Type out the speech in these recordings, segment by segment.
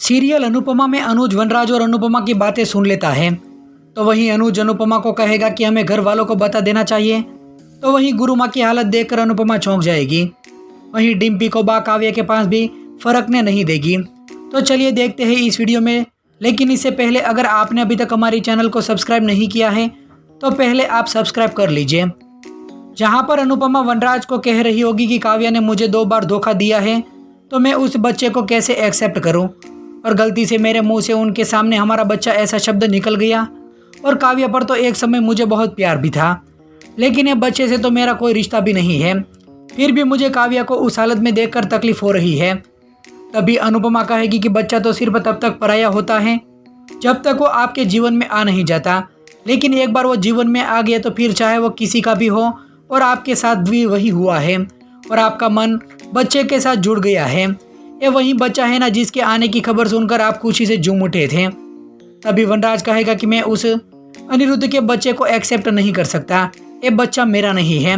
Serial Anupama में अनुज वनराज और अनुपमा की बातें सुन लेता है। तो वहीं अनुज अनुपमा को कहेगा कि हमें घर वालों को बता देना चाहिए। तो वहीं गुरु माँ की हालत देखकर अनुपमा चौंक जाएगी। वहीं डिम्पी को बा काव्या के पास भी फर्कने नहीं देगी। तो चलिए देखते हैं इस वीडियो में। लेकिन इससे पहले अगर आपने अभी तक हमारे चैनल को सब्सक्राइब नहीं किया है तो पहले आप सब्सक्राइब कर लीजिए। जहां पर अनुपमा वनराज को कह रही होगी कि काव्या ने मुझे 2 बार धोखा दिया है, तो मैं उस बच्चे को कैसे एक्सेप्ट करूं, और गलती से मेरे मुंह से उनके सामने हमारा बच्चा ऐसा शब्द निकल गया। और काव्या पर तो एक समय मुझे बहुत प्यार भी था, लेकिन ये बच्चे से तो मेरा कोई रिश्ता भी नहीं है। फिर भी मुझे काव्या को उस हालत में देखकर तकलीफ हो रही है। तभी अनुपमा कहेगी कि बच्चा तो सिर्फ तब तक पराया होता है जब तक वो आपके जीवन में आ नहीं जाता, लेकिन एक बार वो जीवन में आ गया तो फिर चाहे वो किसी का भी हो, और आपके साथ भी वही हुआ है और आपका मन बच्चे के साथ जुड़ गया है। ये वही बच्चा है ना जिसके आने की खबर सुनकर आप खुशी से झूम उठे थे। तभी वनराज कहेगा कि मैं उस अनिरुद्ध के बच्चे को एक्सेप्ट नहीं कर सकता, ये बच्चा मेरा नहीं है।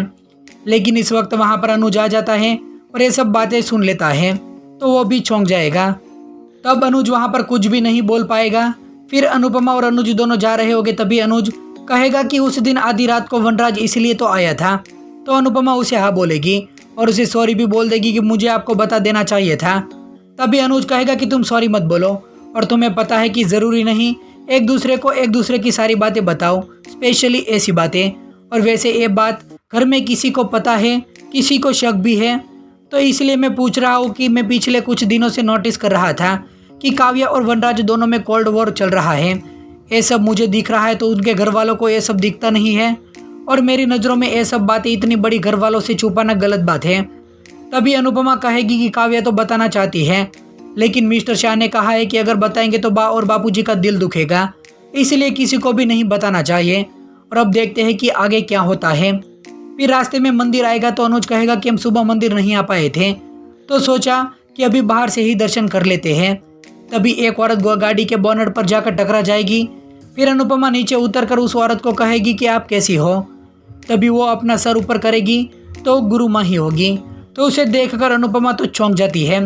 लेकिन इस वक्त वहाँ पर अनुज आ जाता है और ये सब बातें सुन लेता है, तो वो भी चौंक जाएगा। तब अनुज वहाँ पर कुछ भी नहीं बोल पाएगा। फिर अनुपमा और अनुज दोनों जा रहे होंगे। तभी अनुज कहेगा कि उस दिन आधी रात को वनराज इसलिए तो आया था। तो अनुपमा उसे हाँ बोलेगी और उसे सॉरी भी बोल देगी कि मुझे आपको बता देना चाहिए था। तभी अनुज कहेगा कि तुम सॉरी मत बोलो, और तुम्हें पता है कि ज़रूरी नहीं एक दूसरे को एक दूसरे की सारी बातें बताओ, स्पेशली ऐसी बातें। और वैसे ये बात घर में किसी को पता है, किसी को शक भी है, तो इसलिए मैं पूछ रहा हूँ कि मैं पिछले कुछ दिनों से नोटिस कर रहा था कि काव्या और वनराज दोनों में कोल्ड वॉर चल रहा है। ये सब मुझे दिख रहा है, तो उनके घर वालों को ये सब दिखता नहीं है, और मेरी नज़रों में ये सब बातें इतनी बड़ी घर वालों से छुपाना गलत बात है। तभी अनुपमा कहेगी कि काव्या तो बताना चाहती है, लेकिन मिस्टर शाह ने कहा है कि अगर बताएंगे तो बा और बापूजी का दिल दुखेगा, इसलिए किसी को भी नहीं बताना चाहिए। और अब देखते हैं कि आगे क्या होता है। फिर रास्ते में मंदिर आएगा तो अनुज कहेगा कि हम सुबह मंदिर नहीं आ पाए थे, तो सोचा कि अभी बाहर से ही दर्शन कर लेते हैं। तभी एक औरत गाड़ी के बोनट पर जाकर टकरा जाएगी। फिर अनुपमा नीचे उतरकर उस औरत को कहेगी कि आप कैसी हो। तभी वो अपना सर ऊपर करेगी तो गुरु माँ ही होगी। तो उसे देखकर अनुपमा तो चौंक जाती है।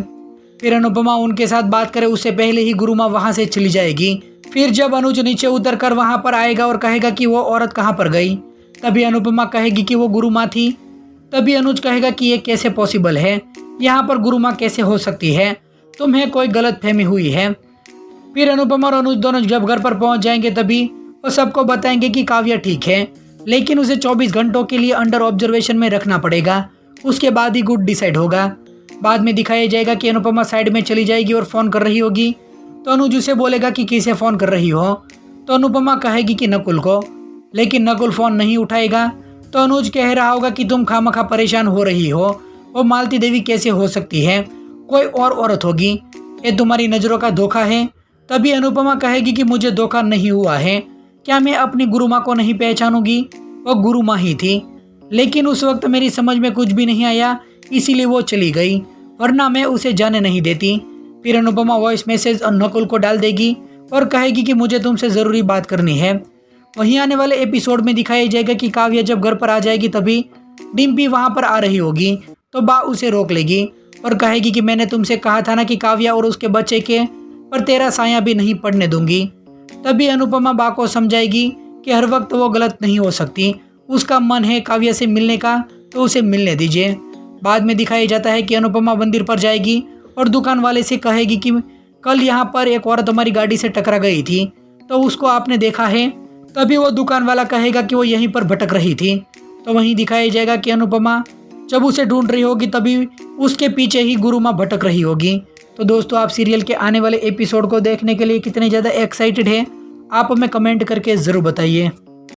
फिर अनुपमा उनके साथ बात करे उससे पहले ही गुरु माँ वहाँ से चली जाएगी। फिर जब अनुज नीचे उतरकर वहाँ पर आएगा और कहेगा कि वो औरत कहाँ पर गई, तभी अनुपमा कहेगी कि वो गुरु माँ थी। तभी अनुज कहेगा कि ये कैसे पॉसिबल है, यहाँ पर गुरु माँ कैसे हो सकती है, तुम्हें कोई गलत फहमी हुई है। फिर अनुपमा और अनुज दोनों जब घर पर पहुंच जाएंगे तभी वो सबको बताएंगे कि काव्या ठीक है, लेकिन उसे 24 घंटों के लिए अंडर ऑब्जर्वेशन में रखना पड़ेगा, उसके बाद ही गुड डिसाइड होगा। बाद में दिखाया जाएगा कि अनुपमा साइड में चली जाएगी और फ़ोन कर रही होगी। तो अनुज उसे बोलेगा कि किसे फ़ोन कर रही हो। तो अनुपमा कहेगी कि नकुल को, लेकिन नकुल फ़ोन नहीं उठाएगा। तो अनुज कह रहा होगा कि तुम खामखा परेशान हो रही हो, वो मालती देवी कैसे हो सकती है, कोई और औरत होगी, ये तुम्हारी नज़रों का धोखा है। तभी अनुपमा कहेगी कि मुझे धोखा नहीं हुआ है, क्या मैं अपनी गुरु माँ को नहीं पहचानूंगी, वो गुरु माँ ही थी। लेकिन उस वक्त मेरी समझ में कुछ भी नहीं आया, इसीलिए वो चली गई, वरना मैं उसे जाने नहीं देती। फिर अनुपमा वॉइस मैसेज नकुल को डाल देगी और कहेगी कि मुझे तुमसे ज़रूरी बात करनी है। वहीं आने वाले एपिसोड में दिखाया जाएगा कि काव्या जब घर पर आ जाएगी तभी डिम्पी वहाँ पर आ रही होगी। तो बा उसे रोक लेगी और कहेगी कि मैंने तुमसे कहा था ना कि काव्या और उसके बच्चे के पर तेरा साया भी नहीं पड़ने दूंगी। तभी अनुपमा बा को समझाएगी कि हर वक्त वो गलत नहीं हो सकती, उसका मन है काव्या से मिलने का तो उसे मिलने दीजिए। बाद में दिखाया जाता है कि अनुपमा मंदिर पर जाएगी और दुकान वाले से कहेगी कि कल यहाँ पर एक औरत हमारी गाड़ी से टकरा गई थी, तो उसको आपने देखा है। तभी वो दुकान वाला कहेगा कि वो यहीं पर भटक रही थी। तो वहीं दिखाया जाएगा कि अनुपमा जब उसे ढूंढ रही होगी तभी उसके पीछे ही गुरु माँ भटक रही होगी। तो दोस्तों, आप सीरियल के आने वाले एपिसोड को देखने के लिए कितने ज़्यादा एक्साइटेड हैं, आप हमें कमेंट करके ज़रूर बताइए।